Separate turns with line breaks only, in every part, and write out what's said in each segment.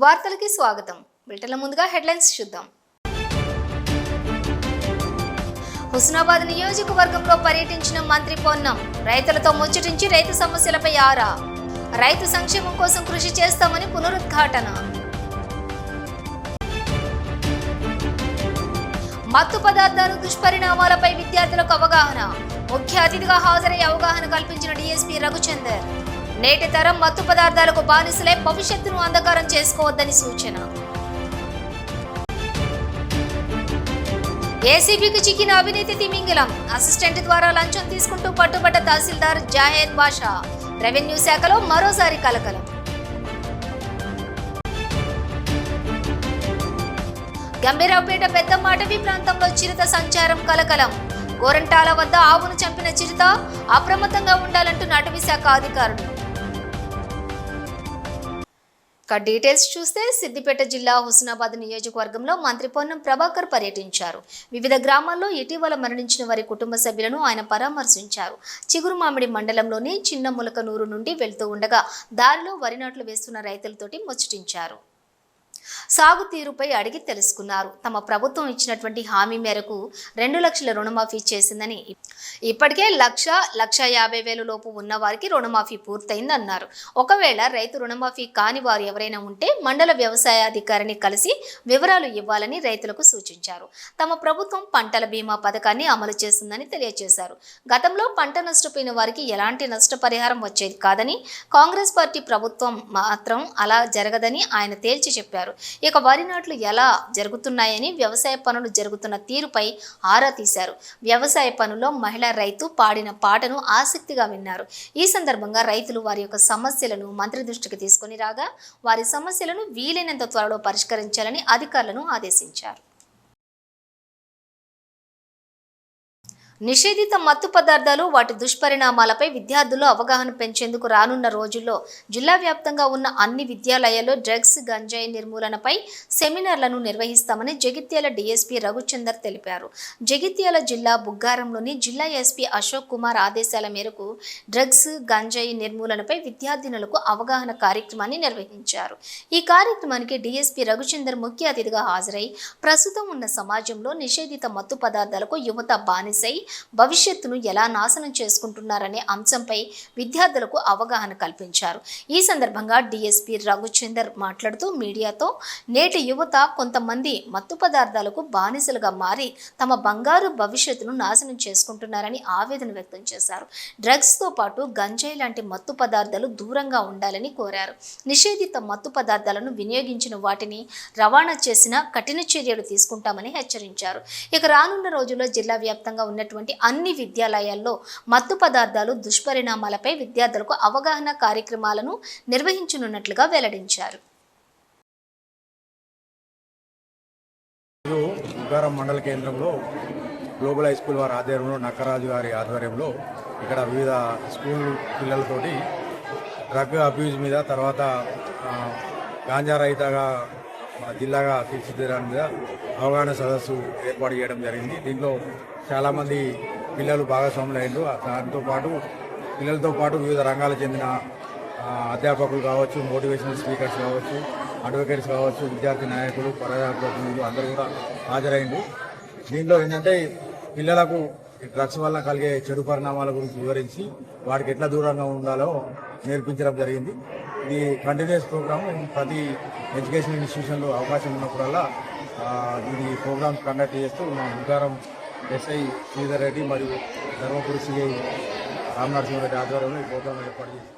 వార్తలకి స్వాగతం. బిల్టన్ల ముందుగా హెడ్లైన్స్ చూద్దాం. హుస్నాబాద్ నియోజకవర్గంలో పర్యటించిన మంత్రి పొన్నం. రైతులతో ముచ్చటించి రైతు సమస్యలపై ఆరా. రైతు సంక్షేమం కోసం కృషి చేస్తామని పునరుద్ఘాటన. మత్తు పదార్థాలు దుష్పరిణామాలపై విద్యార్థులకు అవగాహన. ముఖ్య అతిథిగా హాజరై అవగాహన కల్పించిన డీఎస్పీ రఘుచందర్. నేటి తరం మత్తు పదార్థాలకు బానిసలై భవిష్యత్తును అంధకారం చేసుకోవద్దని సూచన. ఏసీబీకి చిక్కిన అవినీతి తిమింగలం. అసిస్టెంట్ ద్వారా లంచం తీసుకుంటూ పట్టుబడ్డ తహసీల్దార్ జాహేద్ బాషా. రెవెన్యూ శాఖలో మరోసారి కలకలం. గంభీరావుపేట పెద్దమాటవి ప్రాంతంలో చిరుత సంచారం కలకలం. గోరంటాల వద్ద ఆవును చంపిన చిరుత. అప్రమత్తంగా ఉండాలంటున్న అటవీ శాఖ అధికారులు. డీటెయిల్స్ చూస్తే సిద్దిపేట జిల్లా హుస్నాబాద్ నియోజకవర్గంలో మంత్రి పొన్నం ప్రభాకర్ పర్యటించారు. వివిధ గ్రామాల్లో ఇటీవల మరణించిన వారి కుటుంబ సభ్యులను ఆయన పరామర్శించారు. చిగురుమామిడి మండలంలోని చిన్న ములకనూరు నుండి వెళ్తూ ఉండగా దారిలో వరి నాట్లు వేస్తున్న రైతులతోటి ముచ్చటించారు. సాగు తీరుపై అడిగి తెలుసుకున్నారు. తమ ప్రభుత్వం ఇచ్చినటువంటి హామీ మేరకు 2 లక్షల రుణమాఫీ చేసిందని, ఇప్పటికే 1,50,000 లోపు ఉన్న వారికి రుణమాఫీ పూర్తయిందన్నారు. ఒకవేళ రైతు రుణమాఫీ కాని వారు ఎవరైనా ఉంటే మండల వ్యవసాయ అధికారిని కలిసి వివరాలు ఇవ్వాలని రైతులకు సూచించారు. తమ ప్రభుత్వం పంటల బీమా పథకాన్ని అమలు చేస్తుందని తెలియజేశారు. గతంలో పంట నష్టపోయిన వారికి ఎలాంటి నష్టపరిహారం వచ్చేది కాదని, కాంగ్రెస్ పార్టీ ప్రభుత్వం మాత్రం అలా జరగదని ఆయన తేల్చి చెప్పారు. ఇక వరి నాట్లు ఎలా జరుగుతున్నాయని, వ్యవసాయ పనులు జరుగుతున్న తీరుపై ఆరా తీశారు. వ్యవసాయ పనుల్లో మహిళా రైతు పాడిన పాటను ఆసక్తిగా విన్నారు. ఈ సందర్భంగా రైతులు వారి యొక్క సమస్యలను మంత్రి దృష్టికి తీసుకొని రాగా వారి సమస్యలను వీలైనంత త్వరలో పరిష్కరించాలని అధికారులను ఆదేశించారు. నిషేధిత మత్తు పదార్థాలు, వాటి దుష్పరిణామాలపై విద్యార్థుల్లో అవగాహన పెంచేందుకు రానున్న రోజుల్లో జిల్లా వ్యాప్తంగా ఉన్న అన్ని విద్యాలయాల్లో డ్రగ్స్, గంజాయి నిర్మూలనపై సెమినార్లను నిర్వహిస్తామని జగిత్యాల డీఎస్పీ రఘుచందర్ తెలిపారు. జగిత్యాల జిల్లా బుగ్గారంలోని జిల్లా ఎస్పీ అశోక్ కుమార్ ఆదేశాల మేరకు డ్రగ్స్, గంజాయి నిర్మూలనపై విద్యార్థినులకు అవగాహన కార్యక్రమాన్ని నిర్వహించారు. ఈ కార్యక్రమానికి డీఎస్పీ రఘుచందర్ ముఖ్య అతిథిగా హాజరై ప్రస్తుతం ఉన్న సమాజంలో నిషేధిత మత్తు పదార్థాలకు యువత బానిసై భవిష్యత్తును ఎలా నాశనం చేసుకుంటున్నారనే అంశంపై విద్యార్థులకు అవగాహన కల్పించారు. ఈ సందర్భంగా డీఎస్పీ రఘుచందర్ మాట్లాడుతూ మీడియాతో నేటి యువత కొంతమంది మత్తు పదార్థాలకు బానిసలుగా మారి తమ బంగారు భవిష్యత్తును నాశనం చేసుకుంటున్నారని ఆవేదన వ్యక్తం చేశారు. డ్రగ్స్తో పాటు గంజాయి లాంటి మత్తు పదార్థాలు దూరంగా ఉండాలని కోరారు. నిషేధిత మత్తు పదార్థాలను వినియోగించిన వాటిని రవాణా చేసిన కఠిన చర్యలు తీసుకుంటామని హెచ్చరించారు. ఇక రానున్న రోజుల్లో జిల్లా వ్యాప్తంగా ఉన్నటువంటి అన్ని విద్యాలయాల్లో మత్తు పదార్థాలు దుష్పరిణామాలపై విద్యార్థులకు అవగాహన కార్యక్రమాలను నిర్వహించనున్నట్లుగా వెల్లడించారు.
బుగ్గారం మండల కేంద్రంలో గ్లోబల్ హై స్కూల్ వారి ఆధ్వర్యంలో, నక్కరాజు గారి ఆధ్వర్యంలో ఇక్కడ వివిధ స్కూల్ పిల్లలతోటి డ్రగ్ అబ్యూజ్ మీద, తర్వాత గాంజా రహితగా జిల్లాగా తీర్చిదిద్దడానికి మీద అవగాహన సదస్సు ఏర్పాటు చేయడం జరిగింది. దీంట్లో చాలామంది పిల్లలు భాగస్వాములు అయ్యారు. దాంతోపాటు పిల్లలతో పాటు వివిధ రంగాలకు చెందిన అధ్యాపకులు కావచ్చు, మోటివేషనల్ స్పీకర్స్ కావచ్చు, అడ్వకేట్స్ కావచ్చు, విద్యార్థి నాయకులు, ప్రజాప్రతినిధులు అందరూ కూడా హాజరైండు. దీంట్లో ఏంటంటే పిల్లలకు డ్రగ్స్ వల్ల కలిగే చెడు పరిణామాల గురించి వివరించి వాటికి ఎట్లా దూరంగా ఉండాలో నేర్పించడం జరిగింది. ఇది కంటిన్యూస్ ప్రోగ్రామ్. ప్రతి ఎడ్యుకేషన్ ఇన్స్టిట్యూషన్లో అవకాశం ఉన్నప్పుడల్లా ఇది ప్రోగ్రామ్స్ కండక్ట్ చేస్తూ మా బుగ్గారం ఎస్ఐ శ్రీధర్ రెడ్డి మరియు ధర్మపురి సిఐ రామనరసింహారెడ్డి ఆధ్వర్యంలో ఈ ప్రోగ్రాం ఏర్పాటు చేశారు.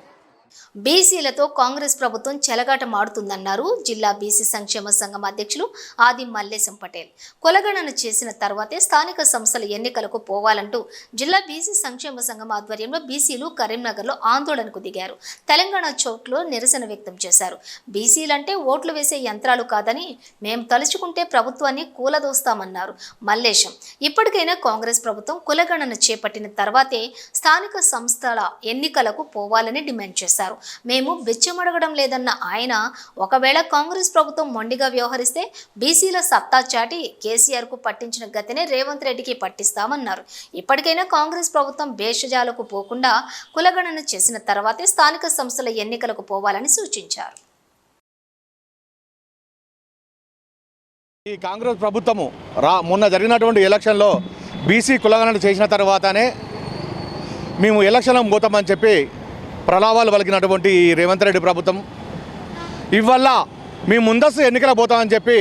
బీసీలతో కాంగ్రెస్ ప్రభుత్వం చెలగాటమాడుతుందన్నారు జిల్లా బీసీ సంక్షేమ సంఘం అధ్యక్షులు ఆది మల్లేశం పటేల్. కులగణన చేసిన తర్వాతే స్థానిక సంస్థల ఎన్నికలకు పోవాలంటూ జిల్లా బీసీ సంక్షేమ సంఘం ఆధ్వర్యంలో బీసీలు కరీంనగర్లో ఆందోళనకు దిగారు. తెలంగాణ చౌక్లో నిరసన వ్యక్తం చేశారు. బీసీలంటే ఓట్లు వేసే యంత్రాలు కాదని, మేం తలుచుకుంటే ప్రభుత్వాన్ని కూలదోస్తామన్నారు మల్లేశం. ఇప్పటికైనా కాంగ్రెస్ ప్రభుత్వం కులగణన చేపట్టిన తర్వాతే స్థానిక సంస్థల ఎన్నికలకు పోవాలని డిమాండ్ చేశారు. మేము బిచ్చమడగడం లేదన్న ఆయన, ఒకవేళ కాంగ్రెస్ ప్రభుత్వం మొండిగా వ్యవహరిస్తే బీసీల సత్తా చాటి కేసీఆర్ కు పట్టించిన గతినే రేవంత్ రెడ్డికి పట్టిస్తామన్నారు. ఇప్పటికైనా కాంగ్రెస్ ప్రభుత్వం భేషజాలకు పోకుండా కులగణన చేసిన తర్వాతే స్థానిక సంస్థల ఎన్నికలకు పోవాలని సూచించారు.
ఈ కాంగ్రెస్ ప్రభుత్వము మొన్న జరిగినటువంటి ఎలక్షన్లో బీసీ కులగణన చేసిన తర్వాతనే మేము ఎలక్షన్లకు పోతామని చెప్పి ప్రలాభాలు పలికినటువంటి ఈ రేవంత్ రెడ్డి ప్రభుత్వం ఇవల్ల మేము ముందస్తు ఎన్నికలకు పోతామని చెప్పి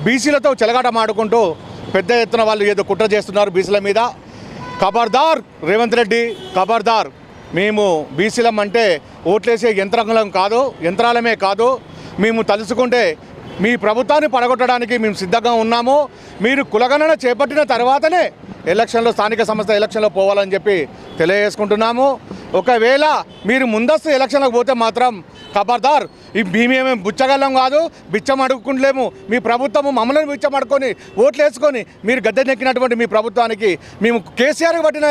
బీసీలతో చెలగాట మాడుకుంటూ పెద్ద ఎత్తున వాళ్ళు ఏదో కుట్ర చేస్తున్నారు బీసీల మీద. ఖబర్దార్ రేవంత్ రెడ్డి, ఖబర్దార్. మేము బీసీలం అంటే ఓట్లేసే యంత్రాలమే కాదు. మేము తలుచుకుంటే మీ ప్రభుత్వాన్ని పడగొట్టడానికి మేము సిద్ధంగా ఉన్నాము. మీరు కులగణన చేపట్టిన తర్వాతనే స్థానిక సంస్థ ఎలక్షన్లో పోవాలని చెప్పి తెలియజేసుకుంటున్నాము. ఒకవేళ మీరు ముందస్తు ఎలక్షన్లకు పోతే మాత్రం ఖబర్దార్, మేమేమీ బుచ్చగల్లం కాదు, బిచ్చం అడుగుకుంటలేము. మీ ప్రభుత్వము మమ్మల్ని బిచ్చం అడుకొని ఓట్లు వేసుకొని మీరు గద్దెనెక్కినటువంటి మీ ప్రభుత్వానికి మేము కేసీఆర్ పట్టిన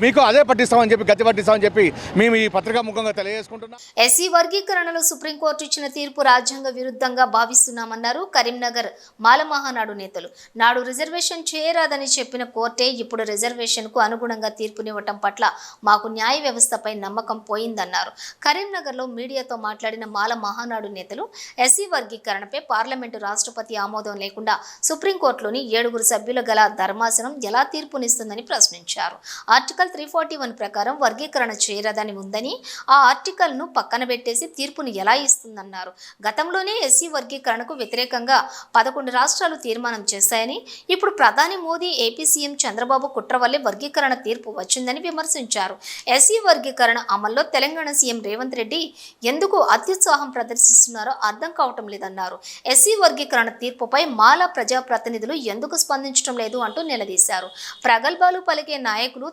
మీకు అదే పట్టిస్తామని చెప్పి గద్దె పట్టిస్తామని చెప్పి మేము ఈ పత్రికా ముఖంగా తెలియజేసుకుంటున్నాం.
ఎస్సీ వర్గీకరణలో సుప్రీంకోర్టు ఇచ్చిన తీర్పు రాజ్యాంగ విరుద్ధంగా భావిస్తున్నామన్నారు కరీంనగర్ మాల మహానాడు నేతలు. నాడు రిజర్వేషన్ చేయరాదని చెప్పిన కోర్టే ఇప్పుడు రిజర్వేషన్కు అనుగుణంగా తీర్పునివ్వటం పట్ల మాకు న్యాయ వ్యవస్థపై నమ్మకం పోయిందన్నారు. కరీంనగర్లో మీడియాతో మాట్లాడిన మాల మహానాడు నేతలు ఎస్సీ వర్గీకరణపై పార్లమెంటు రాష్ట్రపతి ఆమోదం లేకుండా సుప్రీంకోర్టులోని 7 సభ్యుల గల ధర్మాసనం ఎలా తీర్పునిస్తుందని ప్రశ్నించారు. ఆర్టికల్ 341 ప్రకారం వర్గీకరణ చేయరాదని ఉందని ఆ ఆర్టికల్ను పక్కన పెట్టేసి తీర్పును ఎలా ఇస్తుందన్నారు. గతంలోనే ఎస్సీ వర్గీకరణకు వ్యతిరేకంగా 11 రాష్ట్రాలు తీర్మానం చేశాయని, ఇప్పుడు ప్రధాని మోదీ, ఏపీ సీఎం చంద్రబాబు కుట్ర వల్లే వర్గీకరణ తీర్పు వచ్చిందని విమర్శించారు. ఎస్సీ వర్గీకరణ అమల్లో తెలంగాణ సీఎం రేవంత్ రెడ్డి ఎందుకు అత్యుత్సాహం ప్రదర్శిస్తున్నారో అర్థం కావటం లేదన్నారు. ఎస్సీ వర్గీకరణ తీర్పుపై మాల ప్రజాప్రతినిధులు ఎందుకు స్పందించడం లేదు అంటూ నిలదీశారు. ప్రగల్భాలు పలికే నాయకులు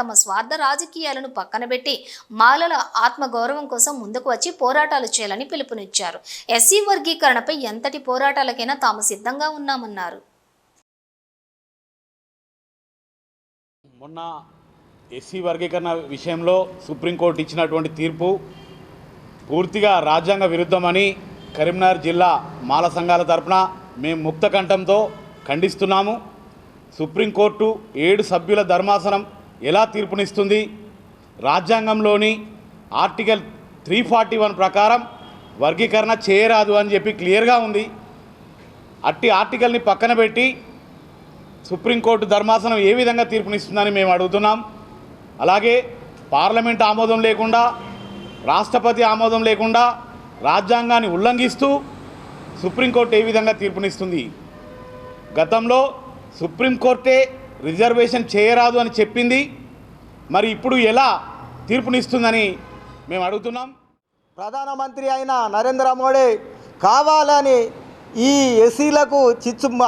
తమ స్వార్థ రాజకీయాలను పక్కన పెట్టి మాలల ఆత్మగౌరవం కోసం ముందుకు వచ్చి పోరాటాలు చేయాలని పిలుపునిచ్చారు. ఎస్సీ వర్గీకరణపై ఎంతటి పోరాటాలకైనా తాము సిద్ధంగా ఉన్నామన్నారు.
మొన్న ఎస్సీ వర్గీకరణ విషయంలో సుప్రీంకోర్టు ఇచ్చినటువంటి తీర్పు పూర్తిగా రాజ్యాంగ విరుద్ధమని కరీంనగర్ జిల్లా మాల సంఘాల తరపున మేము ముక్త కంఠంతో ఖండిస్తున్నాము. సుప్రీంకోర్టు 7 సభ్యుల ధర్మాసనం ఎలా తీర్పునిస్తుంది? రాజ్యాంగంలోని ఆర్టికల్ 341 ప్రకారం వర్గీకరణ చేయరాదు అని చెప్పి క్లియర్గా ఉంది. అట్టి ఆర్టికల్ని పక్కన పెట్టి సుప్రీంకోర్టు ధర్మాసనం ఏ విధంగా తీర్పునిస్తుందని మేము అడుగుతున్నాం. అలాగే పార్లమెంట్ ఆమోదం లేకుండా, రాష్ట్రపతి ఆమోదం లేకుండా రాజ్యాంగాన్ని ఉల్లంఘిస్తూ సుప్రీంకోర్టు ఏ విధంగా తీర్పునిస్తుంది? గతంలో సుప్రీంకోర్టే రిజర్వేషన్ చేయరాదు అని చెప్పింది, మరి ఇప్పుడు ఎలా తీర్పునిస్తుందని మేము అడుగుతున్నాం.
ప్రధానమంత్రి అయిన నరేంద్ర మోడీ కావాలని ఈ ఎస్సీలకు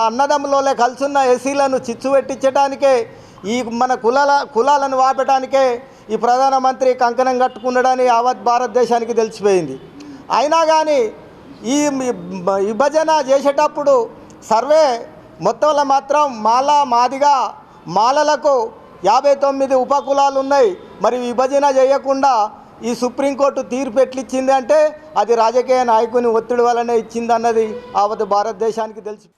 అన్నదమ్ములోనే కలిసున్న ఎస్సీలను చిచ్చు పెట్టించడానికే, ఈ మన కులాలను వాపటానికే ఈ ప్రధానమంత్రి కంకణం కట్టుకున్నాడని యావత్ భారతదేశానికి తెలిసిపోయింది. అయినా కానీ ఈ విభజన చేసేటప్పుడు సర్వే మొత్తంలో మాత్రం మాదిగా మాలలకు 59 ఉపకులాలు ఉన్నాయి. మరి విభజన చేయకుండా ఈ సుప్రీంకోర్టు తీర్పు ఎట్లిచ్చింది అంటే అది రాజకీయ నాయకుని ఒత్తిడి వల్లనే ఇచ్చిందన్నది యావత్ భారతదేశానికి తెలిసి.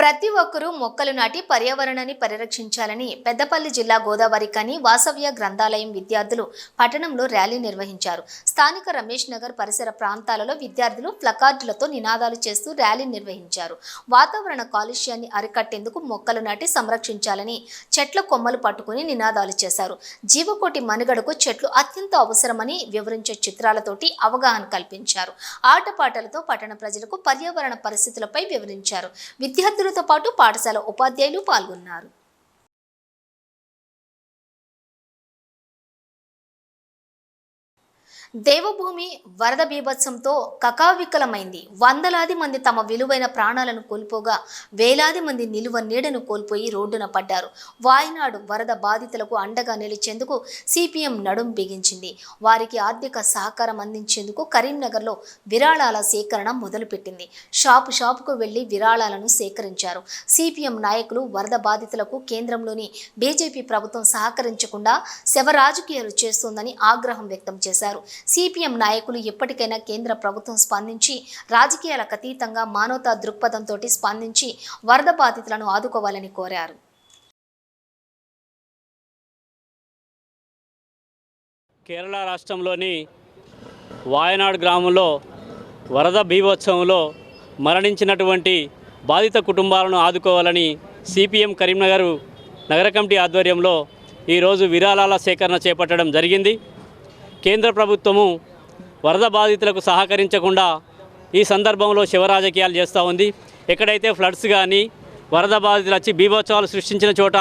ప్రతి ఒక్కరూ మొక్కలు నాటి పర్యావరణాన్ని పరిరక్షించాలని పెద్దపల్లి జిల్లా గోదావరికని వాసవ్య గ్రంథాలయం విద్యార్థులు పట్టణంలో ర్యాలీ నిర్వహించారు. స్థానిక రమేష్ నగర్ పరిసర ప్రాంతాలలో విద్యార్థులు ప్లకార్డులతో నినాదాలు చేస్తూ ర్యాలీ నిర్వహించారు. వాతావరణ కాలుష్యాన్ని అరికట్టేందుకు మొక్కలు నాటి సంరక్షించాలని చెట్ల కొమ్మలు పట్టుకుని నినాదాలు చేశారు. జీవకోటి మనుగడకు చెట్లు అత్యంత అవసరమని వివరించే చిత్రాలతోటి అవగాహన కల్పించారు. ఆటపాటలతో పట్టణ ప్రజలకు పర్యావరణ పరిస్థితులపై వివరించారు. విద్యార్థులు తో పాటు పాఠశాల ఉపాధ్యాయులు పాల్గొన్నారు. దేవభూమి వరద బీభత్సంతో కకావికలమైంది. వందలాది మంది తమ విలువైన ప్రాణాలను కోల్పోగా వేలాది మంది నిలువ నీడను కోల్పోయి రోడ్డున పడ్డారు. వాయనాడు వరద బాధితులకు అండగా నిలిచేందుకు సిపిఎం నడుం బిగించింది. వారికి ఆర్థిక సహకారం అందించేందుకు కరీంనగర్లో విరాళాల సేకరణ మొదలుపెట్టింది. షాపుకు వెళ్లి విరాళాలను సేకరించారు. సిపిఎం నాయకులు వరద బాధితులకు కేంద్రంలోని బీజేపీ ప్రభుత్వం సహకరించకుండా శవ రాజకీయాలు చేస్తోందని ఆగ్రహం వ్యక్తం చేశారు. సిపిఎం నాయకులు ఎప్పటికైనా కేంద్ర ప్రభుత్వం స్పందించి రాజకీయాలకు అతీతంగా మానవతా దృక్పథంతో స్పందించి వరద బాధితులను ఆదుకోవాలని కోరారు.
కేరళ రాష్ట్రంలోని వాయనాడ్ గ్రామంలో వరద బీభత్సవంలో మరణించినటువంటి బాధిత కుటుంబాలను ఆదుకోవాలని సిపిఎం కరీంనగర్ నగర కమిటీ ఆధ్వర్యంలో ఈరోజు విరాళాల సేకరణ చేపట్టడం జరిగింది. కేంద్ర ప్రభుత్వము వరద బాధితులకు సహకరించకుండా ఈ సందర్భంలో శివరాజకీయాలు చేస్తూ ఉంది. ఎక్కడైతే ఫ్లడ్స్ కానీ వరద బాధితులు వచ్చి బీభత్సవాలు సృష్టించిన చోట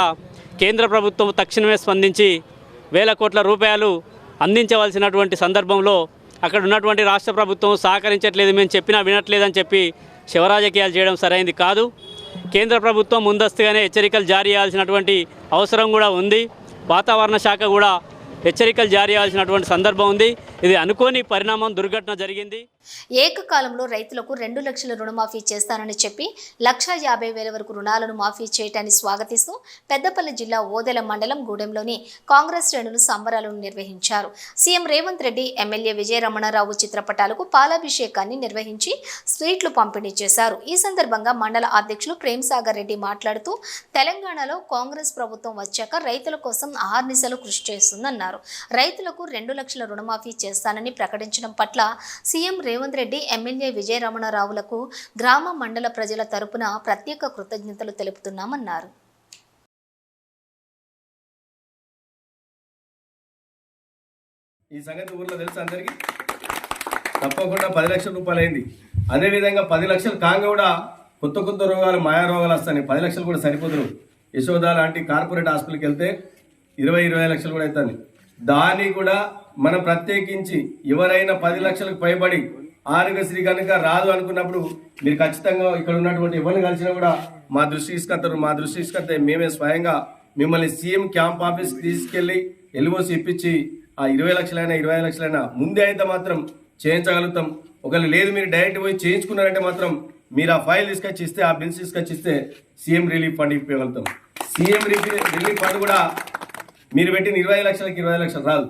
కేంద్ర ప్రభుత్వం తక్షణమే స్పందించి వేల కోట్ల రూపాయలు అందించవలసినటువంటి సందర్భంలో అక్కడ ఉన్నటువంటి రాష్ట్ర ప్రభుత్వం సహకరించట్లేదు, మేము చెప్పినా వినట్లేదని చెప్పి శివరాజకీయాలు చేయడం సరైనది కాదు. కేంద్ర ప్రభుత్వం ముందస్తుగానే హెచ్చరికలు జారీ చేయాల్సినటువంటి అవసరం కూడా ఉంది. వాతావరణ శాఖ కూడా హెచ్చరికలు జారీ చేయాల్సినటువంటి సందర్భం ఉంది. ఇది అనుకోని పరిణామం, దుర్ఘటన జరిగింది.
ఏకకాలంలో రైతులకు 2 లక్షల రుణమాఫీ చేస్తానని చెప్పి 1,50,000 వరకు రుణాలను మాఫీ చేయటాన్ని స్వాగతిస్తూ పెద్దపల్లి జిల్లా ఓదెల మండలం గూడెంలోని కాంగ్రెస్ శ్రేణులు సంబరాలను నిర్వహించారు. సీఎం రేవంత్ రెడ్డి, ఎమ్మెల్యే విజయరమణారావు చిత్రపటాలకు పాలాభిషేకాన్ని నిర్వహించి స్వీట్లు పంపిణీ చేశారు. ఈ సందర్భంగా మండల అధ్యక్షులు ప్రేమ్ సాగర్ రెడ్డి మాట్లాడుతూ తెలంగాణలో కాంగ్రెస్ ప్రభుత్వం వచ్చాక రైతుల కోసం అహర్నిశలు కృషి చేస్తుందన్నారు. రైతులకు 2 లక్షల రుణమాఫీ చేస్తానని ప్రకటించడం పట్ల సీఎం రేవంత్ రెడ్డి, ఎమ్మెల్యే విజయరమణారావులకు గ్రామ మండల ప్రజల తరపున ప్రత్యేక కృతజ్ఞతలు తెలుపుతున్నామన్నారు.
ఈ సంగతి ఊర్లో తెలుసు అందరికీ. తప్పకుండా 10 లక్షల రూపాయలు అయింది. అదేవిధంగా 10 లక్షలు కాంగ కూడా కొత్త కొత్త రోగాలు, మాయా రోగాలు వస్తాయి. 10 లక్షలు కూడా సరిపోతున్నారు. యశోద లాంటి కార్పొరేట్ హాస్పిటల్కి వెళ్తే 20 లక్షలు కూడా అవుతుంది. దాన్ని కూడా మనం ప్రత్యేకించి ఎవరైనా 10 లక్షలకు పైబడి ఆరోగ్యశ్రీ కనుక రాదు అనుకున్నప్పుడు మీరు ఖచ్చితంగా ఇక్కడ ఉన్నటువంటి ఎవరిని కలిసినా కూడా మా దృష్టి తీసుకొస్తారు. మా దృష్టి తీసుకొస్తే మేమే స్వయంగా మిమ్మల్ని సీఎం క్యాంప్ ఆఫీస్కి తీసుకెళ్ళి ఎల్ఓసి ఇప్పించి ఆ 20 లక్షలైనా 25 లక్షలైనా ముందే అయితే మాత్రం చేయించగలుగుతాం. ఒకవేళ లేదు మీరు డైరెక్ట్ పోయి చేయించుకున్నారంటే మాత్రం మీరు ఆ ఫైల్ తీసుకొచ్చి ఇస్తే, ఆ బిల్స్ తీసుకొచ్చి ఇస్తే సీఎం రిలీఫ్ ఫండ్ ఇవ్వగలుగుతాం. సీఎం రిలీఫ్ ఫండ్ కూడా మీరు పెట్టిన 20 లక్షలకి 20 లక్షలు రాదు.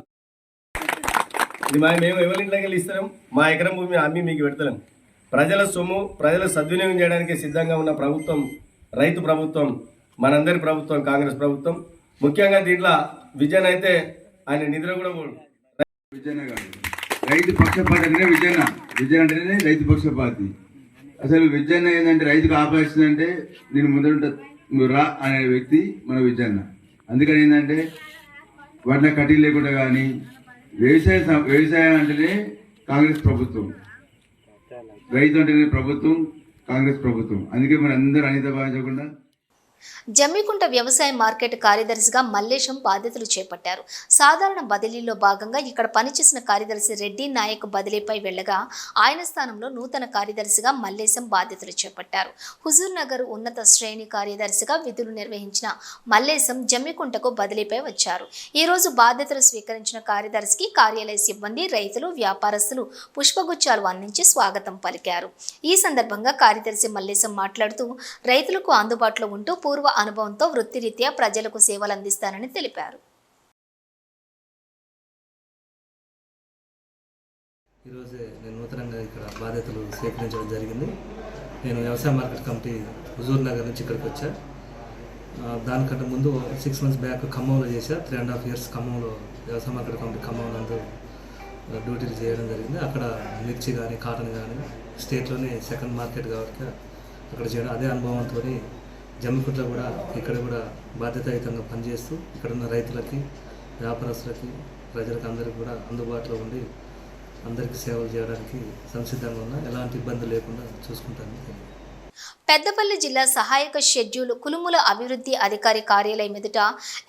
ఇది మేము ఎవరి ఇంట్లోకి వెళ్ళి ఇస్తాం. మా ఎకరం భూమి అమ్మి మీకు పెడతాం. ప్రజల సొమ్ము ప్రజల సద్వినియోగం చేయడానికి సిద్ధంగా ఉన్న ప్రభుత్వం రైతు ప్రభుత్వం, మనందరి ప్రభుత్వం, కాంగ్రెస్ ప్రభుత్వం. ముఖ్యంగా దీంట్లో విజయన్ అయితే ఆయన నిద్ర కూడా
విజయన కాదు, రైతు పక్షపాతి అంటే విజయన్ అంటేనే రైతు పక్షపాతి. అసలు విజయన ఏంటంటే రైతుకు ఆపేస్తుందంటే నేను ముందర నువ్వు రా అనే వ్యక్తి మన విజయన్న. అందుకని ఏంటంటే వడ్ల కట్టి లేకుండా కానీ వ్యవసాయం అంటేనే కాంగ్రెస్ ప్రభుత్వం, రైతు అంటేనే ప్రభుత్వం, కాంగ్రెస్ ప్రభుత్వం. అందుకే మన అందరూ అనిత భావించకుండా
జమ్మికుంట వ్యవసాయ మార్కెట్ కార్యదర్శిగా మల్లేశం బాధ్యతలు చేపట్టారు. సాధారణ బదిలీలో భాగంగా ఇక్కడ పనిచేసిన కార్యదర్శి రెడ్డి నాయక్ బదిలీపై వెళ్లగా ఆయన స్థానంలో నూతన కార్యదర్శిగా మల్లేశం బాధ్యతలు చేపట్టారు. హుజూర్ నగర్ ఉన్నత శ్రేణి కార్యదర్శిగా విధులు నిర్వహించిన మల్లేశం జమ్మికుంటకు బదిలీపై వచ్చారు. ఈ రోజు బాధ్యతలు స్వీకరించిన కార్యదర్శికి కార్యాలయ సిబ్బంది, రైతులు, వ్యాపారస్తులు పుష్పగుచ్చాలు అందించి స్వాగతం పలికారు. ఈ సందర్భంగా కార్యదర్శి మల్లేశం మాట్లాడుతూ రైతులకు అందుబాటులో ఉంటూ పూర్వ అనుభవంతో వృత్తిరీత్యా ప్రజలకు సేవలు అందిస్తానని తెలిపారు.
ఈరోజే నేను నూతనంగా ఇక్కడ బాధ్యతలు స్వీకరించడం జరిగింది. నేను వ్యవసాయ మార్కెట్ కమిటీ హుజూర్ నగర్ నుంచి ఇక్కడికి వచ్చా. దానికంటే ముందు 6 months బ్యాక్ ఖమ్మంలో చేశా. 3.5 years ఖమ్మంలో వ్యవసాయ మార్కెట్ కమిటీ ఖమ్మం నందు డ్యూటీలు చేయడం జరిగింది. అక్కడ మిర్చి కానీ కాటన్ కానీ స్టేట్లోనే సెకండ్ మార్కెట్ కాబట్టి అక్కడ చేయడం, అదే అనుభవంతో జమ్మికుంటలో కూడా ఇక్కడ కూడా బాధ్యతాయుతంగా పనిచేస్తూ ఇక్కడ ఉన్న రైతులకి, వ్యాపారస్తులకి, ప్రజలకు అందరికీ కూడా అందుబాటులో ఉండి అందరికీ సేవలు చేయడానికి సంసిద్ధంగా ఉన్నా. ఎలాంటి ఇబ్బంది లేకుండా చూసుకుంటాను.
పెద్దపల్లి జిల్లా సహాయక షెడ్యూల్ కులుముల అభివృద్ధి అధికారి కార్యాలయం ఎదుట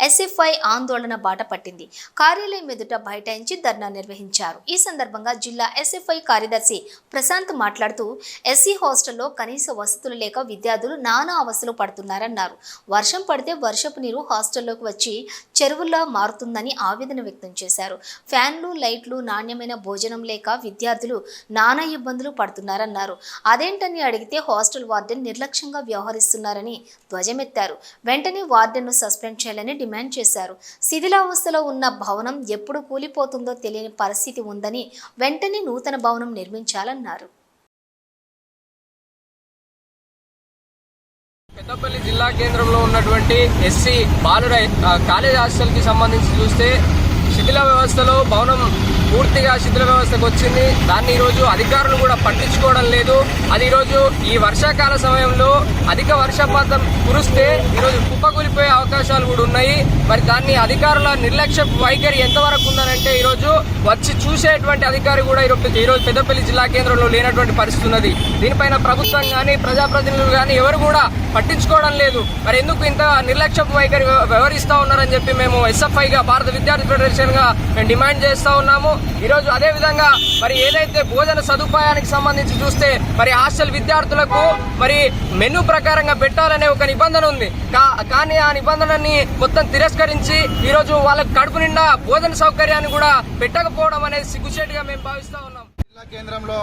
ఎస్ఎఫ్ఐ ఆందోళన బాట పట్టింది. కార్యాలయం ఎదుట బైఠాయించి ధర్నా నిర్వహించారు. ఈ సందర్భంగా జిల్లా ఎస్ఎఫ్ఐ కార్యదర్శి ప్రశాంత్ మాట్లాడుతూ ఎస్సీ హాస్టల్లో కనీస వసతులు లేక విద్యార్థులు నానా అవస్థలు పడుతున్నారన్నారు. వర్షం పడితే వర్షపు నీరు హాస్టల్లోకి వచ్చి చెరువుల్లా మారుతుందని ఆవేదన వ్యక్తం చేశారు. ఫ్యాన్లు, లైట్లు, నాణ్యమైన భోజనం లేక విద్యార్థులు నానా ఇబ్బందులు పడుతున్నారన్నారు. అదేంటని అడిగితే హాస్టల్ వార్డెన్ నిర్లక్ష్యంగా వ్యవహరిస్తున్నారని ధ్వజమెత్తారు. వెంటనే వార్డెన్ను సస్పెండ్ చేయాలని డిమాండ్ చేశారు. శిథిలావస్థలో ఉన్న భవనం ఎప్పుడు కూలిపోతుందో తెలియని పరిస్థితి ఉందని, వెంటనే నూతన భవనం నిర్మించాలన్నారు.
పెద్దపల్లి జిల్లా కేంద్రంలో ఉన్నటువంటి ఎస్సీ బాలుర కాలేజ్ హాస్టల్కి సంబంధించి చూస్తే శిథిల వ్యవస్థలో భవనం పూర్తిగా శిథిల వ్యవస్థకు వచ్చింది. దాన్ని ఈరోజు అధికారులు కూడా పట్టించుకోవడం లేదు. అది ఈరోజు ఈ వర్షాకాల సమయంలో అధిక వర్షపాతం కురిస్తే ఈరోజు కుప్పకూలిపోయే అవకాశాలు కూడా ఉన్నాయి. మరి దాన్ని అధికారుల నిర్లక్ష్య వైఖరి ఎంతవరకు ఉందనంటే ఈరోజు వచ్చి చూసేటువంటి అధికారి కూడా ఈరోజు పెద్దపల్లి జిల్లా కేంద్రంలో లేనటువంటి పరిస్థితి ఉన్నది. దీనిపైన ప్రభుత్వం కానీ ప్రజాప్రతినిధులు కానీ ఎవరు కూడా పట్టించుకోవడం లేదు. మరి ఎందుకు ఇంత నిర్లక్ష్య వైఖరి వ్యవహరిస్తూ ఉన్నారని చెప్పి మేము ఎస్ఎఫ్ఐగా భారత విద్యార్థి ఫెడరేషన్గా మేము డిమాండ్ చేస్తూ ఉన్నాము. ఈరోజు అదే విధంగా మరి ఏదైతే భోజన సదుపాయానికి సంబంధించి చూస్తే మరి హాస్టల్ విద్యార్థులకు మరి మెనూ ప్రకారంగా పెట్టాలనే ఒక నిబంధన ఉంది. కానీ ఆ నిబంధనని మొత్తం తిరస్కరించి ఈరోజు వాళ్ళకి కడుపు నిండా భోజన సౌకర్యాన్ని కూడా పెట్టకపోవడం అనేది సిగ్గుచేటుగా మేము భావిస్తూ ఉన్నాం.
జిల్లా కేంద్రంలో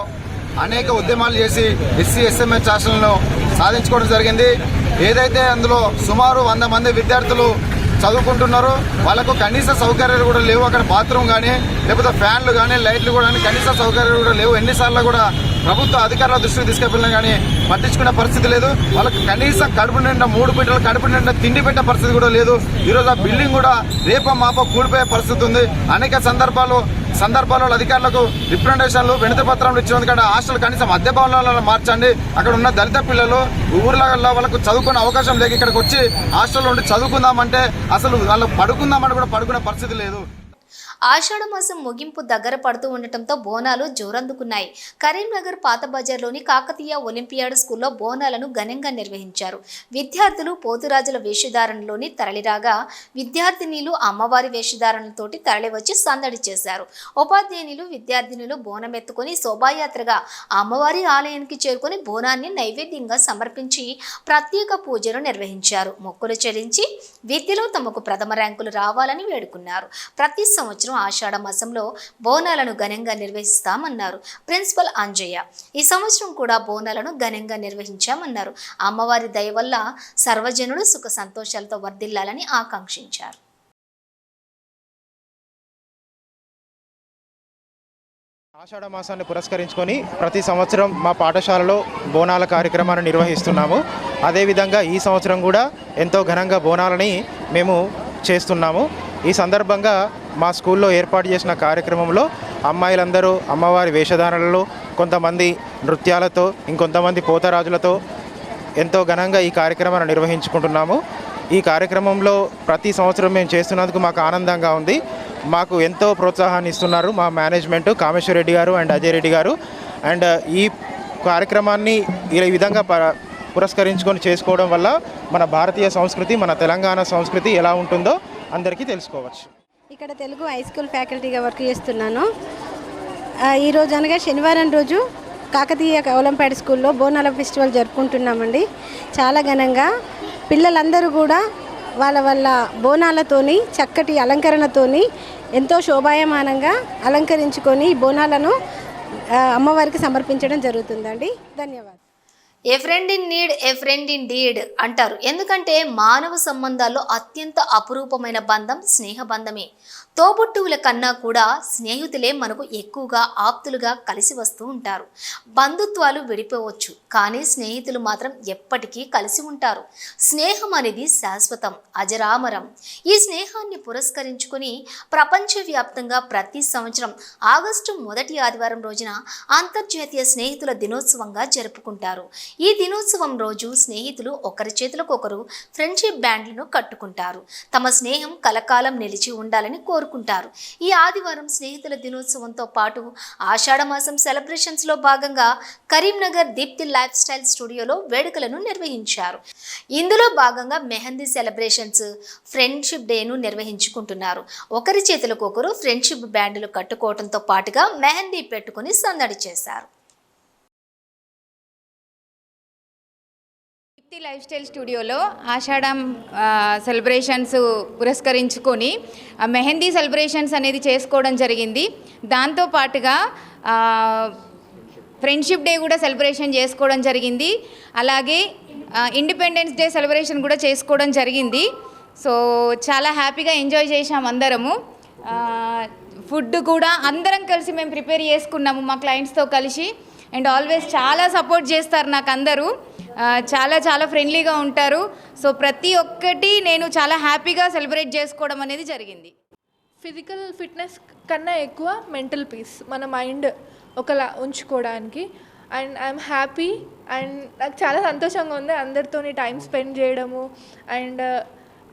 అనేక ఉద్యమాలు చేసి ఎస్సీ ఎస్ఎంహెచ్ హాస్టల్ను సాధించుకోవడం జరిగింది. ఏదైతే అందులో సుమారు 100 మంది విద్యార్థులు చదువుకుంటున్నారు. వాళ్ళకు కనీస సౌకర్యాలు కూడా లేవు. అక్కడ బాత్రూమ్ కానీ లేకపోతే ఫ్యాన్లు కానీ లైట్లు కూడా కనీస సౌకర్యాలు కూడా లేవు. ఎన్నిసార్లు కూడా ప్రభుత్వ అధికారుల దృష్టికి తీసుకెళ్ళినా కానీ పట్టించుకునే పరిస్థితి లేదు. వాళ్ళకి కనీసం కడుపు నిండా 3 పూటలు కడుపు నిండా తిండి పెట్టే పరిస్థితి కూడా లేదు. ఈరోజు ఆ బిల్డింగ్ కూడా రేపో మాపో కూలిపోయే పరిస్థితి ఉంది. అనేక సందర్భాల్లో అధికారులకు రిప్రజెంటేషన్లు వినతి పత్రాలు ఇచ్చినందుకు హాస్టల్ కనీసం అద్దె భవనాలను మార్చండి. అక్కడ ఉన్న దళిత పిల్లలు ఊర్లలో వాళ్ళకు చదువుకునే అవకాశం లేక ఇక్కడికి వచ్చి హాస్టల్లో ఉండి చదువుకుందామంటే అసలు వాళ్ళు పడుకుందామని కూడా పడుకునే పరిస్థితి లేదు.
ఆషాఢ మాసం ముగింపు దగ్గర పడుతూ ఉండటంతో బోనాలు జోరందుకున్నాయి. కరీంనగర్ పాత బజార్లోని కాకతీయ ఒలింపియాడ్ స్కూల్లో బోనాలను ఘనంగా నిర్వహించారు. విద్యార్థులు పోతురాజుల వేషధారణలోని తరలిరాగా విద్యార్థినీలు అమ్మవారి వేషధారణలతోటి తరలివచ్చి సందడి చేశారు. ఉపాధ్యాయులు విద్యార్థినులు బోనమెత్తుకుని శోభాయాత్రగా అమ్మవారి ఆలయానికి చేరుకుని బోనాన్ని నైవేద్యంగా సమర్పించి ప్రత్యేక పూజలు నిర్వహించారు. మొక్కులు చెల్లించి విద్యలో తమకు ప్రథమ ర్యాంకులు రావాలని వేడుకున్నారు. ప్రతి సంవత్సరం ఆషాఢ మాసంలో బోనాలను ఘనంగా నిర్వహిస్తామన్నారు ప్రిన్సిపల్ అంజయ్య. ఈ సంవత్సరం కూడా బోనాలను ఘనంగా నిర్వహించామన్నారు. అమ్మవారి దయ వల్ల సర్వజనులు సుఖ సంతోషాలతో వర్ధిల్లాలని ఆకాంక్షించారు.
ఆషాఢ మాసాన్ని పురస్కరించుకొని ప్రతి సంవత్సరం మా పాఠశాలలో బోనాల కార్యక్రమాన్ని నిర్వహిస్తున్నాము. అదేవిధంగా ఈ సంవత్సరం కూడా ఎంతో ఘనంగా బోనాలని మేము చేస్తున్నాము. ఈ సందర్భంగా మా స్కూల్లో ఏర్పాటు చేసిన కార్యక్రమంలో అమ్మాయిలందరూ అమ్మవారి వేషధారణలో, కొంతమంది నృత్యాలతో, ఇంకొంతమంది పోతరాజులతో ఎంతో ఘనంగా ఈ కార్యక్రమాన్ని నిర్వహించుకుంటున్నాము. ఈ కార్యక్రమంలో ప్రతి సంవత్సరం మేము చేస్తున్నందుకు మాకు ఆనందంగా ఉంది. మాకు ఎంతో ప్రోత్సాహాన్ని ఇస్తున్నారు మా మేనేజ్మెంట్, కామేశ్వర్ రెడ్డి గారు అండ్ అజయ్ రెడ్డి గారు. అండ్ ఈ కార్యక్రమాన్ని ఈ విధంగా పురస్కరించుకొని చేసుకోవడం వల్ల మన భారతీయ సంస్కృతి, మన తెలంగాణ సంస్కృతి ఎలా ఉంటుందో అందరికీ తెలుసుకోవచ్చు.
ఇక్కడ తెలుగు హై స్కూల్ ఫ్యాకల్టీగా వర్క్ చేస్తున్నాను. ఈరోజు అనగా శనివారం రోజు కాకతీయ ఒలింపియాడ్ స్కూల్లో బోనాల ఫెస్టివల్ జరుపుకుంటున్నామండి. చాలా ఘనంగా పిల్లలందరూ కూడా వాళ్ళ బోనాలతోని, చక్కటి అలంకరణతోని ఎంతో శోభాయమానంగా అలంకరించుకొని బోనాలను అమ్మవారికి సమర్పించడం జరుగుతుందండి. ధన్యవాదాలు.
A friend in need a friend in deed అంటారు. ఎందుకంటే మానవ సంబంధాల్లో అత్యంత అపురూపమైన బంధం స్నేహబంధమే. తోబుట్టువుల కన్నా కూడా స్నేహితులే మనకు ఎక్కువగా ఆప్తులుగా కలిసి వస్తూ ఉంటారు. బంధుత్వాలు విడిపోవచ్చు, కానీ స్నేహితులు మాత్రం ఎప్పటికీ కలిసి ఉంటారు. స్నేహం అనేది శాశ్వతం, అజరామరం. ఈ స్నేహాన్ని పురస్కరించుకుని ప్రపంచవ్యాప్తంగా ప్రతి సంవత్సరం ఆగస్టు 1వ ఆదివారం రోజున అంతర్జాతీయ స్నేహితుల దినోత్సవంగా జరుపుకుంటారు. ఈ దినోత్సవం రోజు స్నేహితులు ఒకరి చేతులకు ఒకరు ఫ్రెండ్షిప్ బ్యాండ్లను కట్టుకుంటారు. తమ స్నేహం కలకాలం నిలిచి ఉండాలని కోరుకుంటారు. ఈ ఆదివారం స్నేహితుల దినోత్సవంతో పాటు ఆషాఢ మాసం సెలబ్రేషన్స్లో భాగంగా కరీంనగర్ దీప్తి లైఫ్ స్టైల్ స్టూడియోలో వేడుకలను నిర్వహించారు. ఇందులో భాగంగా మెహందీ సెలబ్రేషన్స్, ఫ్రెండ్షిప్ డేను నిర్వహించుకుంటున్నారు. ఒకరి చేతులకు ఒకరు ఫ్రెండ్షిప్ బ్యాండ్లు కట్టుకోవడంతో పాటుగా మెహందీ పెట్టుకుని సందడి చేశారు.
లైఫ్ స్టైల్ స్టూడియోలో ఆషాఢం సెలబ్రేషన్స్ పురస్కరించుకొని మెహందీ సెలబ్రేషన్స్ అనేది చేసుకోవడం జరిగింది. దాంతోపాటుగా ఫ్రెండ్షిప్ డే కూడా సెలబ్రేషన్ చేసుకోవడం జరిగింది. అలాగే ఇండిపెండెన్స్ డే సెలబ్రేషన్ కూడా చేసుకోవడం జరిగింది. సో చాలా హ్యాపీగా ఎంజాయ్ చేసాం అందరము. ఫుడ్ కూడా అందరం కలిసి మేము ప్రిపేర్ చేసుకున్నాము మా క్లయింట్స్తో కలిసి. అండ్ ఆల్వేస్ చాలా సపోర్ట్ చేస్తారు నాకు అందరూ. చాలా ఫ్రెండ్లీగా ఉంటారు. సో ప్రతి ఒక్కటి నేను చాలా హ్యాపీగా సెలబ్రేట్ చేసుకోవడం అనేది జరిగింది.
ఫిజికల్ ఫిట్నెస్ కన్నా ఎక్కువ మెంటల్ పీస్, మన మైండ్ ఒకలా ఉంచుకోవడానికి. అండ్ ఐఎమ్ హ్యాపీ అండ్ నాకు చాలా సంతోషంగా ఉంది అందరితో టైం స్పెండ్ చేయడము. అండ్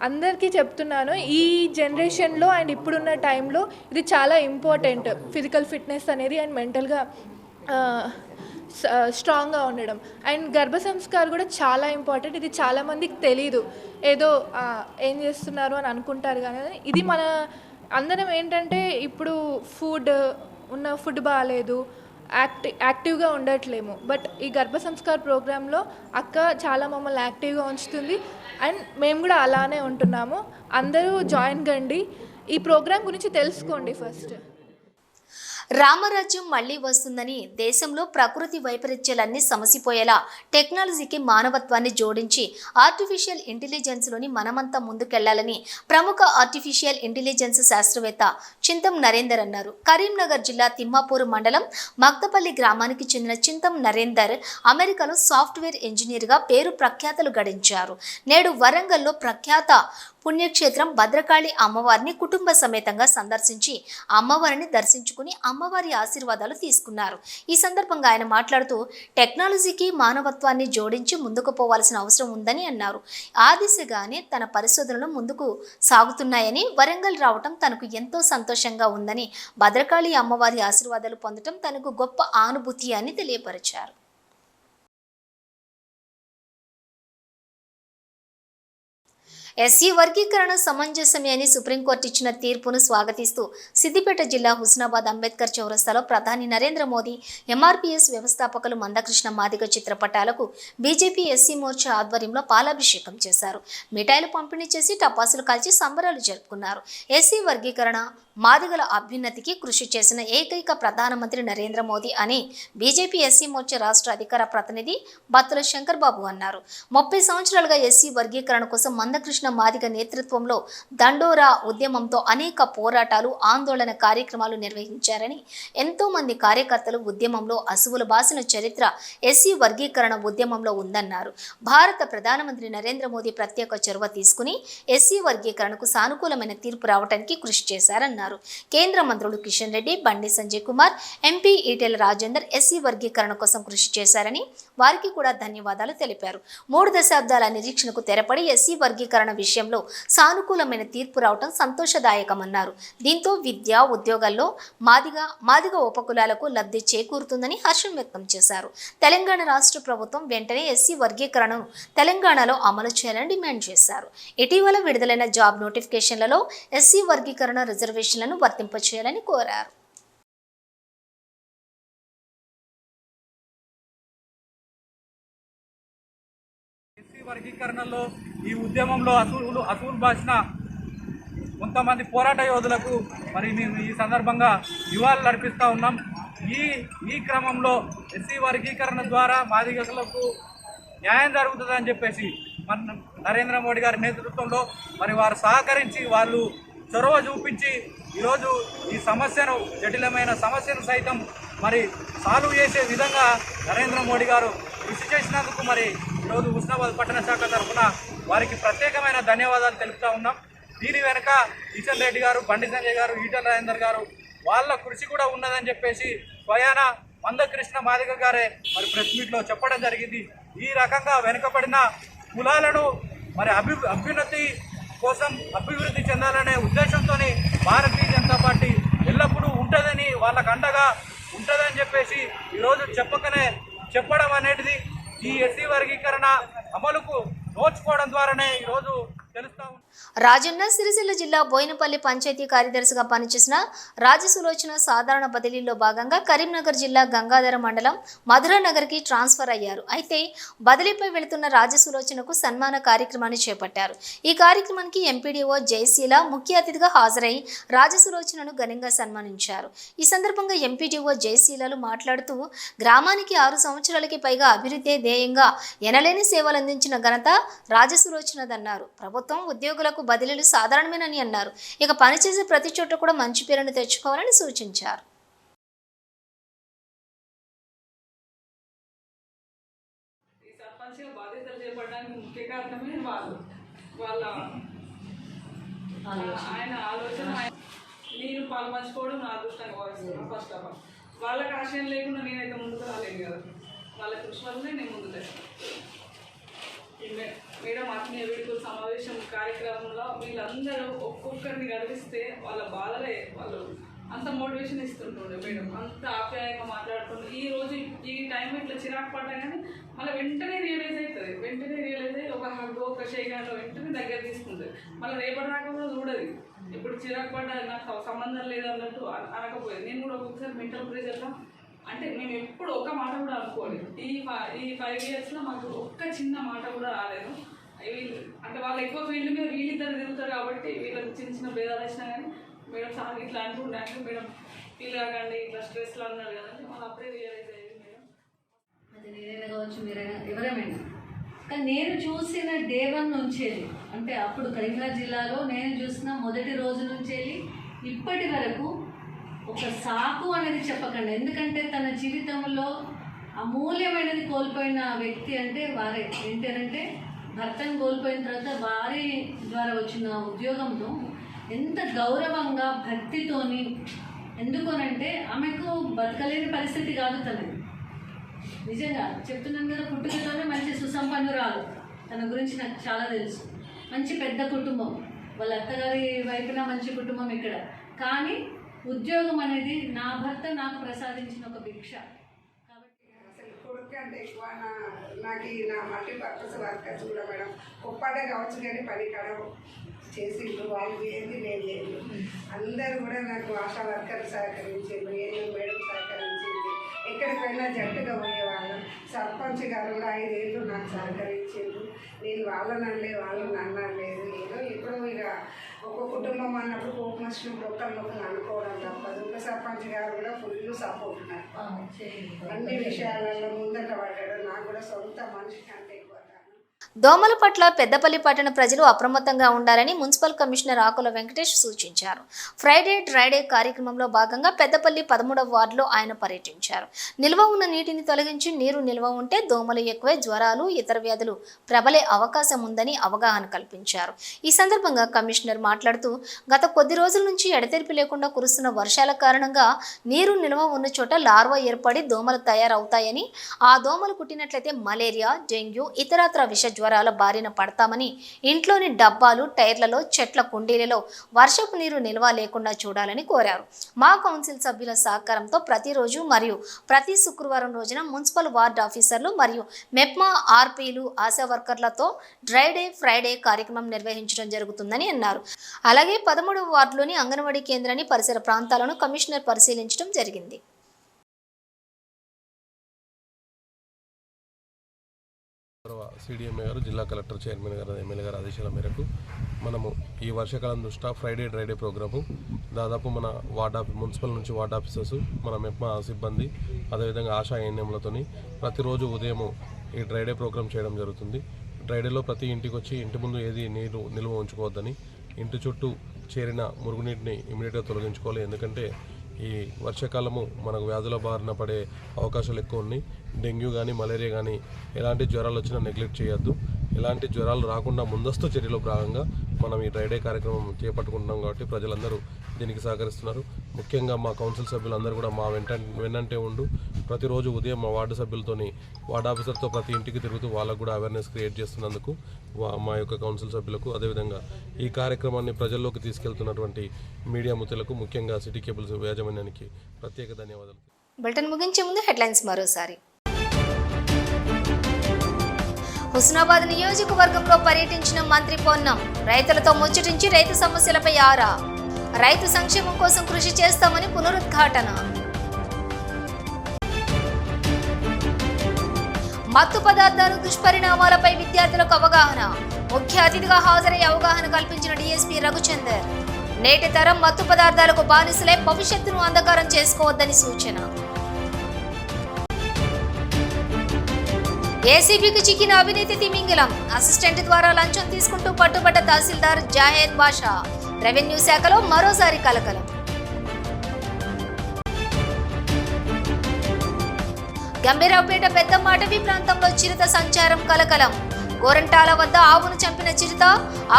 అందరికీ చెప్తున్నాను, ఈ జనరేషన్లో అండ్ ఇప్పుడున్న టైంలో ఇది చాలా ఇంపార్టెంట్, ఫిజికల్ ఫిట్నెస్ అనేది అండ్ మెంటల్గా స్ట్రాంగ్గా ఉండడం. అండ్ గర్భ సంస్కార్ కూడా చాలా ఇంపార్టెంట్. ఇది చాలామందికి తెలీదు, ఏదో ఏం చేస్తున్నారు అని అనుకుంటారు. కానీ ఇది మన అందరం ఏంటంటే ఇప్పుడు ఫుడ్ బాగాలేదు, యాక్టివ్గా ఉండట్లేము. బట్ ఈ గర్భ సంస్కార్ ప్రోగ్రాంలో అక్క చాలా మమ్మల్ని యాక్టివ్గా ఉంచుతుంది అండ్ మేము కూడా అలానే ఉంటున్నాము. అందరూ జాయిన్ కండి, ఈ ప్రోగ్రాం గురించి తెలుసుకోండి. ఫస్ట్
రామరాజ్యం మళ్లీ వస్తుందని, దేశంలో ప్రకృతి వైపరీత్యాలన్నీ సమసిపోయేలా టెక్నాలజీకి మానవత్వాన్ని జోడించి ఆర్టిఫిషియల్ ఇంటెలిజెన్స్లోని మనమంతా ముందుకెళ్లాలని ప్రముఖ ఆర్టిఫిషియల్ ఇంటెలిజెన్స్ శాస్త్రవేత్త చింతం నరేందర్ అన్నారు. కరీంనగర్ జిల్లా తిమ్మాపూర్ మండలం మక్తపల్లి గ్రామానికి చెందిన చింతం నరేందర్ అమెరికాలో సాఫ్ట్వేర్ ఇంజనీర్గా పేరు ప్రఖ్యాతలు గడించారు. నేడు వరంగల్లో ప్రఖ్యాత పుణ్యక్షేత్రం భద్రకాళి అమ్మవారిని కుటుంబ సమేతంగా సందర్శించి అమ్మవారిని దర్శించుకుని అమ్మవారి ఆశీర్వాదాలు తీసుకున్నారు. ఈ సందర్భంగా ఆయన మాట్లాడుతూ టెక్నాలజీకి మానవత్వాన్ని జోడించి ముందుకు పోవాల్సిన అవసరం ఉందని అన్నారు. ఆ దిశగానే తన పరిశోధనలు ముందుకు సాగుతున్నాయని, వరంగల్ రావటం తనకు ఎంతో సంతోషంగా ఉందని, భద్రకాళి అమ్మవారి ఆశీర్వాదాలు పొందటం తనకు గొప్ప అనుభూతి అని తెలియపరిచారు. ఎస్సీ వర్గీకరణ సమంజసమే అని సుప్రీంకోర్టు ఇచ్చిన తీర్పును స్వాగతిస్తూ సిద్దిపేట జిల్లా హుస్నాబాద్ అంబేద్కర్ చౌరస్తాలో ప్రధాని నరేంద్ర మోదీ, ఎంఆర్పీఎస్ వ్యవస్థాపకులు మందకృష్ణ మాదిగ చిత్రపటాలకు బీజేపీ ఎస్సీ మోర్చా ఆధ్వర్యంలో పాలాభిషేకం చేశారు. మిఠాయిలు పంపిణీ చేసి టపాసులు కాల్చి సంబరాలు జరుపుకున్నారు. ఎస్సీ వర్గీకరణ, మాదిగల అభ్యున్నతికి కృషి చేసిన ఏకైక ప్రధానమంత్రి నరేంద్ర మోదీ అని బీజేపీ ఎస్సీ మోర్చా రాష్ట్ర అధికార ప్రతినిధి బత్తుల శంకర్ బాబు అన్నారు. 30 సంవత్సరాలుగా ఎస్సీ వర్గీకరణ కోసం మందకృష్ణ మాదిగ నేతృత్వంలో దండోరా ఉద్యమంతో అనేక పోరాటాలు, ఆందోళన కార్యక్రమాలు నిర్వహించారని, ఎంతో మంది కార్యకర్తలు ఉద్యమంలో అసువులు బాసిన చరిత్ర ఎస్సీ వర్గీకరణ ఉద్యమంలో ఉందన్నారు. భారత ప్రధానమంత్రి నరేంద్ర మోదీ ప్రత్యేక చొరవ తీసుకుని ఎస్సీ వర్గీకరణకు సానుకూలమైన తీర్పు రావడానికి కృషి చేశారన్నారు. కేంద్ర మంత్రులు కిషన్ రెడ్డి, బండి సంజయ్ కుమార్, ఎంపీ ఈటెల రాజేందర్ ఎస్సీ వర్గీకరణ కోసం కృషి చేశారని, వారికి కూడా ధన్యవాదాలు తెలిపారు. 3 దశాబ్దాల నిరీక్షణకు తెరపడి ఎస్సీ వర్గీకరణ విషయంలో సానుకూలమైన తీర్పు రావడం సంతోషదాయకమన్నారు. దీంతో విద్య, ఉద్యోగాల్లో మాదిగ ఉపకులాలకు లబ్ధి చేకూరుతుందని హర్షం వ్యక్తం చేశారు. తెలంగాణ రాష్ట్ర ప్రభుత్వం వెంటనే ఎస్సీ వర్గీకరణను తెలంగాణలో అమలు చేయాలని డిమాండ్ చేశారు. ఇటీవల విడుదలైన జాబ్ నోటిఫికేషన్లలో ఎస్సీ వర్గీకరణ రిజర్వేషన్లను వర్తింపచేయాలని కోరారు.
వర్గీకరణలో ఈ ఉద్యమంలో అసూలు బాసిన కొంతమంది పోరాట యోధులకు మరి మేము ఈ సందర్భంగా నివాళులు అర్పిస్తూ ఉన్నాం. ఈ క్రమంలో ఎస్సీ వర్గీకరణ ద్వారా మాదిగలకు న్యాయం జరుగుతుందని చెప్పేసి మన నరేంద్ర మోడీ గారి నేతృత్వంలో మరి వారు సహకరించి, వాళ్ళు చొరవ చూపించి ఈరోజు ఈ సమస్యను, జటిలమైన సమస్యను సైతం మరి సాల్వ్ చేసే విధంగా నరేంద్ర మోడీ గారు కృషి చేసినందుకు మరి ఈరోజు హుస్నాబాద్ పట్టణ శాఖ తరఫున వారికి ప్రత్యేకమైన ధన్యవాదాలు తెలుపుతా ఉన్నాం. దీని వెనుక కిషన్ రెడ్డి గారు, బండి సంజయ్ గారు, ఈటెల రాజేందర్ గారు వాళ్ళ కృషి కూడా ఉన్నదని చెప్పేసి స్వయాన మందకృష్ణ మాదిగ గారే మరి ప్రెస్ మీట్లో చెప్పడం జరిగింది. ఈ రకంగా వెనుకబడిన కులాలను మరి అభ్యున్నతి కోసం అభివృద్ధి చెందాలనే ఉద్దేశంతో భారతీయ జనతా పార్టీ ఎల్లప్పుడూ ఉంటుందని, వాళ్ళకు అండగా ఉంటుందని చెప్పేసి ఈరోజు చెప్పడం అనేది ఈ ఎస్సీ వర్గీకరణ అమలుకు నోచుకోవడం ద్వారానే ఈరోజు తెలుస్తా ఉంది.
రాజన్న సిరిసిల్ల జిల్లా బోయినపల్లి పంచాయతీ కార్యదర్శిగా పనిచేసిన రాజసులోచన సాధారణ బదిలీలో భాగంగా కరీంనగర్ జిల్లా గంగాధర మండలం మధురానగర్కి ట్రాన్స్ఫర్ అయ్యారు. అయితే బదిలీపై వెళుతున్న రాజసులోచనకు సన్మాన కార్యక్రమాన్ని చేపట్టారు. ఈ కార్యక్రమానికి ఎంపీడీఓ జయశీల ముఖ్య అతిథిగా హాజరై రాజసులోచనను ఘనంగా సన్మానించారు. ఈ సందర్భంగా ఎంపీడీఓ జయశీలలు మాట్లాడుతూ గ్రామానికి 6 సంవత్సరాలకి పైగా అభివృద్ధి ధ్యేయంగా ఎనలేని సేవలు అందించిన ఘనత రాజసులోచనదన్నారు. ప్రభుత్వం ఉద్యోగులకు బదిలీలు సాధారణమేనని అన్నారు. ఇక పనిచేసే ప్రతి చోట కూడా మంచి పేరును తెచ్చుకోవాలని సూచించారు.
నేను పాలు పంచుకోవడం నా అదృష్టంగా భావిస్తున్నాను. ఫస్ట్ ఆఫ్ ఆల్ వాళ్ళకి ఆశయం లేకుండా నేనైతే ముందుకు రాలేను కదా, వాళ్ళ కృషి వల్లనే నేను ముందుకు వచ్చాను. మేడం ఆత్మీయ వేడుకల సమావేశం కార్యక్రమంలో వీళ్ళందరూ ఒక్కొక్కరిని గర్విస్తే వాళ్ళ బాధలే వాళ్ళు అంత మోటివేషన్ ఇస్తుంటుండే మేడం, అంత ఆప్యాయంగా మాట్లాడుతుండే. ఈ రోజు ఈ టైం ఇట్లా చిరాకు పడ్డా కానీ మళ్ళీ వెంటనే రియలైజ్ అయ్యి ఒక హగ్ ఒక షేక్ వెంటనే దగ్గర తీసుకుంటుంది. మళ్ళీ రేపటి దాకా కూడా చూడదు. ఇప్పుడు చిరాకు పడ్డా నాకు సంబంధం లేదన్నట్టు అనకపోయేది. నేను కూడా ఒక్కొక్కసారి మెంటల్ ప్రెషర్లో అంటే మేము ఎప్పుడు ఒక్క మాట కూడా అనుకోలేదు. ఈ 5 yearsలో మాకు ఒక్క చిన్న మాట కూడా రాలేదు. అంటే వాళ్ళు ఎక్కువ ఫీల్డ్ మీద వీళ్ళిద్దరు తిరుగుతారు కాబట్టి వీళ్ళకి చిన్న భేదాలు వచ్చినా కానీ మేడం సార్ ఇట్లా అంటుండే మేడం ఫీల్ కాకండి ఇట్లా స్ట్రెస్లో అన్నారు కదండి, వాళ్ళు అప్పుడే రియలైజ్ అయ్యింది మేడం.
అది నేనైనా కావచ్చు మీరైనా ఎవరేమైనా, కానీ నేను చూసిన డే 1 నుంచి వెళ్ళి అంటే అప్పుడు కరీంనగర్ జిల్లాలో నేను చూసిన మొదటి రోజు నుంచి వెళ్ళి ఇప్పటి వరకు ఒక సాకు అనేది చెప్పకండి. ఎందుకంటే తన జీవితంలో అమూల్యమైనది కోల్పోయిన వ్యక్తి అంటే వారే. ఏంటంటే భర్తను కోల్పోయిన తర్వాత వారి ద్వారా వచ్చిన ఉద్యోగంతో ఎంత గౌరవంగా భక్తితోని, ఎందుకోనంటే ఆమెకు బతకలేని పరిస్థితి కాదు తనది. నిజంగా చెప్తున్నాను కదా, పుట్టుకతోనే మంచి సుసంపన్నురాలు. తన గురించి నాకు చాలా తెలుసు. మంచి పెద్ద కుటుంబం, వాళ్ళ అత్తగారి వైపున మంచి కుటుంబం ఇక్కడ. కానీ ఉద్యోగం అనేది నా భర్త నాకు ప్రసాదించిన ఒక భిక్ష. కాబట్టి
అసలు కొడుకు అంటే ఎక్కువ నాకు నా మల్టీపర్పస్ వర్కర్స్ కూడా మేడం ఒప్పటే కావచ్చు కానీ పని కాడ చేసిండ్రు. వాళ్ళు ఏంది నేను లేదు, అందరూ కూడా నాకు ఆశా వర్కర్లు సహకరించారు, ఏఎన్ఎం మేడం సహకరించింది. ఎక్కడికి వెళ్ళినా జట్టుగా పోయేవాళ్ళం. సర్పంచ్ గారు కూడా 5 ఏళ్ళు నాకు సహకరించారు. నేను వాళ్ళని అనలేదు. ఏదో ఎప్పుడో ఇక ఒక కుటుంబం అన్నప్పుడు కోపం వచ్చినప్పుడు ఒకరినొకరు అనుకోవడం తప్పదు. ఉప సర్పంచ్ గారు కూడా ఫుల్ సపోర్ట్ ఉన్నారు అన్ని విషయాలలో ముందట పడ్డాడు. నాకు కూడా సొంత మనిషి కంటే ఎక్కువ.
దోమల పట్ల పెద్దపల్లి పట్టణ ప్రజలు అప్రమత్తంగా ఉండాలని మున్సిపల్ కమిషనర్ ఆకుల వెంకటేష్ సూచించారు. ఫ్రైడే డ్రైడే కార్యక్రమంలో భాగంగా పెద్దపల్లి 13వ వార్డులో ఆయన పర్యటించారు. నిల్వ ఉన్న నీటిని తొలగించి నీరు నిల్వ ఉంటే దోమలు ఎక్కువై జ్వరాలు ఇతర వ్యాధులు ప్రబలే అవకాశం ఉందని అవగాహన కల్పించారు. ఈ సందర్భంగా కమిషనర్ మాట్లాడుతూ గత కొద్ది రోజుల నుంచి ఎడతెరిపి లేకుండా కురుస్తున్న వర్షాల కారణంగా నీరు నిల్వ ఉన్న చోట లార్వా ఏర్పడి దోమలు తయారవుతాయని, ఆ దోమలు కుట్టినట్లయితే మలేరియా, డెంగ్యూ ఇతరత్ర విష జ్వరాల బారిన పడతామని, ఇంట్లోని డబ్బాలు, టైర్లలో, చెట్ల కుండీలలో వర్షపు నీరు నిల్వ లేకుండా చూడాలని కోరారు. మా కౌన్సిల్ సభ్యుల సహకారంతో ప్రతిరోజు మరియు ప్రతి శుక్రవారం రోజున మున్సిపల్ వార్డ్ ఆఫీసర్లు మరియు మెప్మా ఆర్పీలు, ఆశా వర్కర్లతో డ్రై డే ఫ్రైడే కార్యక్రమం నిర్వహించడం జరుగుతుందని అన్నారు. అలాగే 13వ వార్డులోని అంగన్వాడీ కేంద్రాన్ని, పరిసర ప్రాంతాలను కమిషనర్ పరిశీలించడం జరిగింది.
సిడిఎంఏ గారు, జిల్లా కలెక్టర్, చైర్మన్ గారు, ఎమ్మెల్యే గారు ఆదేశాల మేరకు మనము ఈ వర్షాకాలం దృష్ట్యా ఫ్రైడే డ్రైడే ప్రోగ్రాము దాదాపు మన మున్సిపల్ నుంచి వార్డ్ ఆఫీసర్స్, మన మెప్మా సిబ్బంది, అదేవిధంగా ఆశా ఏఎన్ఎంలతోని ప్రతిరోజు ఉదయం ఈ డ్రైడే ప్రోగ్రామ్ చేయడం జరుగుతుంది. డ్రైడేలో ప్రతి ఇంటికి వచ్చి ఇంటి ముందు ఏది నీరు నిల్వ ఉంచుకోవద్దని, ఇంటి చుట్టూ చేరిన మురుగునీటిని ఇమీడియట్గా తొలగించుకోవాలి. ఎందుకంటే ఈ వర్షాకాలము మనకు వ్యాధుల బారిన పడే అవకాశాలు ఎక్కువ ఉన్నాయి. డెంగ్యూ కానీ, మలేరియా కానీ ఎలాంటి జ్వరాలు వచ్చినా నెగ్లెక్ట్ చేయొద్దు. ఎలాంటి జ్వరాలు రాకుండా ముందస్తు చర్యలో భాగంగా మనం ఈ డ్రైడే కార్యక్రమం చేపట్టుకుంటున్నాం. కాబట్టి ప్రజలందరూ దీనికి సహకరిస్తున్నారు. ముఖ్యంగా మా కౌన్సిల్ సభ్యులందరూ కూడా మా వెన్నంటే ఉండు ప్రతిరోజు ఉదయం మా వార్డు సభ్యులతోని, వార్డు ఆఫీసర్తో ప్రతి ఇంటికి తిరుగుతూ వాళ్ళకు కూడా అవేర్నెస్ క్రియేట్ చేస్తున్నందుకు మా యొక్క కౌన్సిల్ సభ్యులకు, అదేవిధంగా ఈ కార్యక్రమాన్ని ప్రజల్లోకి తీసుకెళ్తున్నటువంటి మీడియా మిత్రులకు, ముఖ్యంగా సిటీ కేబుల్స్ యాజమాన్యానికి ప్రత్యేక ధన్యవాదాలు.
బులెటిన్ ముగించే ముందు హెడ్లైన్స్ మరోసారి. హుస్నాబాద్ నియోజకవర్గంలో పర్యటించిన మంత్రి పొన్నం, రైతులతో ముచ్చటించి రైతు సమస్యలపై ఆరా, రైతు సంక్షేమం కోసం కృషి చేస్తామని పునరుద్ఘాటన. మత్తు పదార్థాలు దుష్పరిణామాలపై విద్యార్థులకు అవగాహన, ముఖ్య అతిథిగా హాజరై అవగాహన కల్పించిన డీఎస్పీ రఘుచందర్. నేటి తరం మత్తు పదార్థాలకు బానిసలై భవిష్యత్తును అంధకారం చేసుకోవద్దని సూచన. ఏసీబీకి చిక్కిన అవినీతి తిమింగలం, అసిస్టెంట్ ద్వారా లంచం తీసుకుంటూ పట్టుబడ్డ తహసీల్దార్ జాహేద్ బాషా. రెవెన్యూ శాఖలో మరోసారి కలకలం. గంభీరావుపేట పెద్దమ్మ అటవీ ప్రాంతంలో చిరుత సంచారం కలకలం. గోరంటాల వద్ద ఆవును చంపిన చిరుత,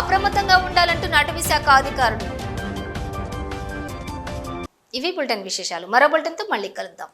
అప్రమత్తంగా ఉండాలంటున్న అటవీ శాఖ అధికారులు. ఇవి బులెటిన్ విశేషాలు. మరో బులెటిన్తో మళ్ళీ కలుద్దాం.